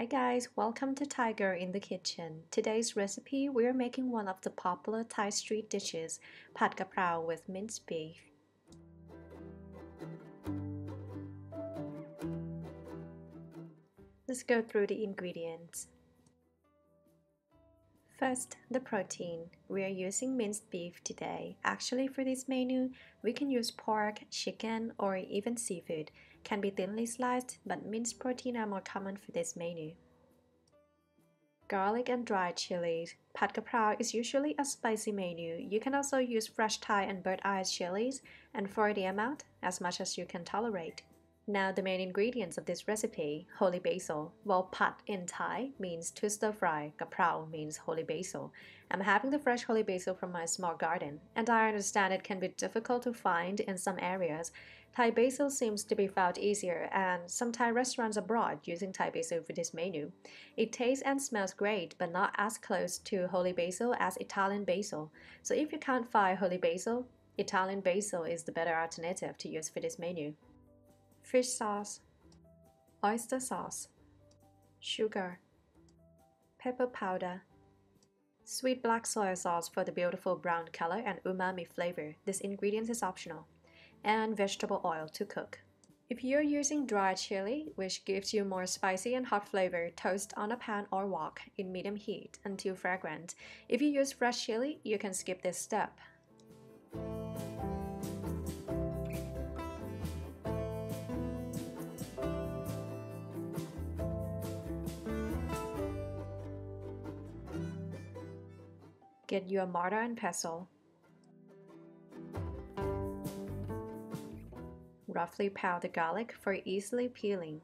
Hi guys, welcome to Thai Girl in the Kitchen. Today's recipe, we're making one of the popular Thai street dishes, Pad Kaprow with minced beef. Let's go through the ingredients. First, the protein. We are using minced beef today. Actually, for this menu, we can use pork, chicken, or even seafood. Can be thinly sliced, but minced protein are more common for this menu. Garlic and dried chilies. Pad Kaprow is usually a spicy menu. You can also use fresh Thai and bird eye chilies, and for the amount, as much as you can tolerate. Now the main ingredients of this recipe, holy basil. Well, pad in Thai means to stir fry, kaprow means holy basil. I'm having the fresh holy basil from my small garden, and I understand it can be difficult to find in some areas. Thai basil seems to be found easier, and some Thai restaurants abroad using Thai basil for this menu. It tastes and smells great, but not as close to holy basil as Italian basil. So if you can't find holy basil, Italian basil is the better alternative to use for this menu. Fish sauce, oyster sauce, sugar, pepper powder, sweet black soy sauce for the beautiful brown color and umami flavor. This ingredient is optional, and vegetable oil to cook. If you're using dried chili, which gives you more spicy and hot flavor, toast on a pan or wok in medium heat until fragrant. If you use fresh chili, you can skip this step. Get your mortar and pestle. Roughly pound the garlic for easily peeling.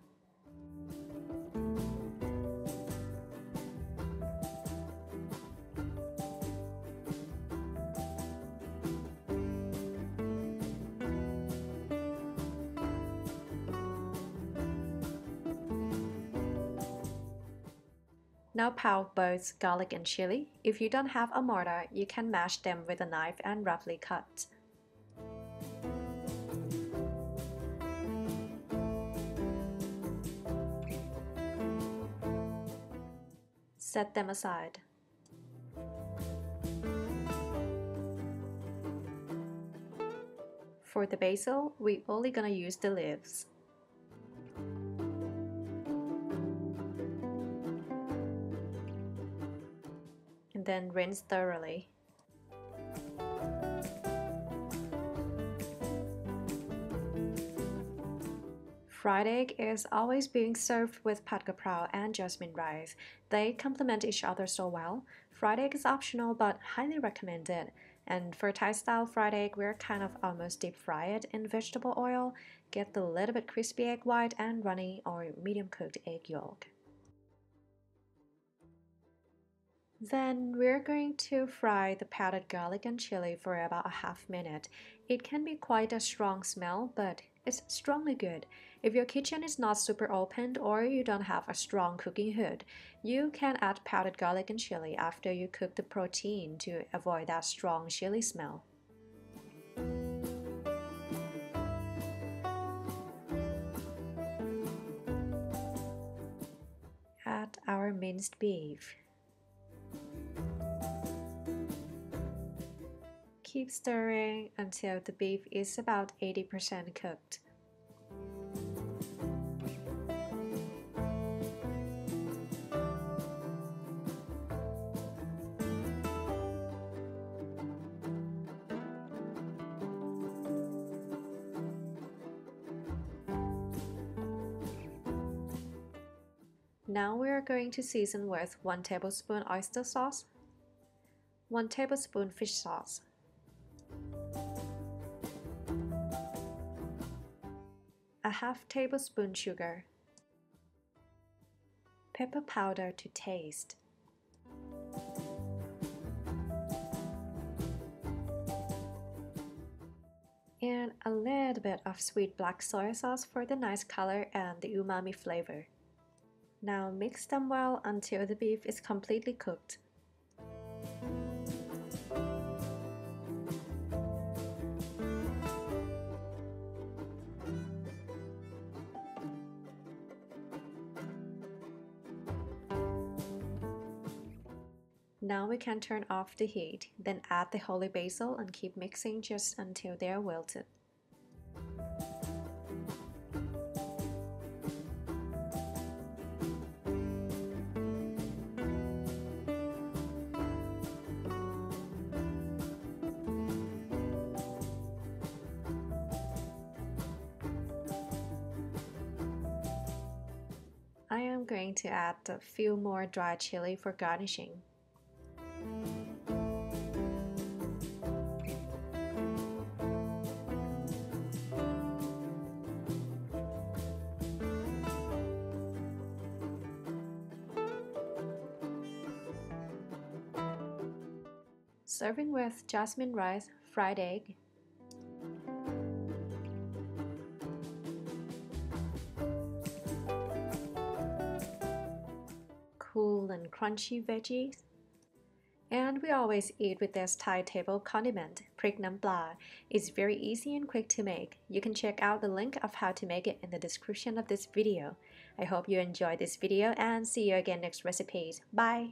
Now pound both garlic and chili. If you don't have a mortar, you can mash them with a knife and roughly cut. Set them aside. For the basil, we're only gonna use the leaves. And then rinse thoroughly. Fried egg is always being served with Pad Kaprow and jasmine rice. They complement each other so well. Fried egg is optional but highly recommended. And for Thai style fried egg, we're kind of almost deep fry it in vegetable oil. Get the little bit crispy egg white and runny or medium cooked egg yolk. Then we're going to fry the powdered garlic and chili for about a half minute. It can be quite a strong smell, but it's strongly good. If your kitchen is not super open or you don't have a strong cooking hood, you can add powdered garlic and chili after you cook the protein to avoid that strong chili smell. Add our minced beef. Keep stirring until the beef is about 80% cooked. Now we are going to season with 1 tablespoon oyster sauce, 1 tablespoon fish sauce, a half tablespoon sugar, pepper powder to taste, and a little bit of sweet black soy sauce for the nice color and the umami flavor. Now mix them well until the beef is completely cooked. Now we can turn off the heat, then add the holy basil and keep mixing just until they are wilted. I am going to add a few more dried chili for garnishing. Serving with jasmine rice, fried egg, cool and crunchy veggies. And we always eat with this Thai table condiment, prik nam pla. It's very easy and quick to make. You can check out the link of how to make it in the description of this video. I hope you enjoyed this video and see you again next recipes. Bye!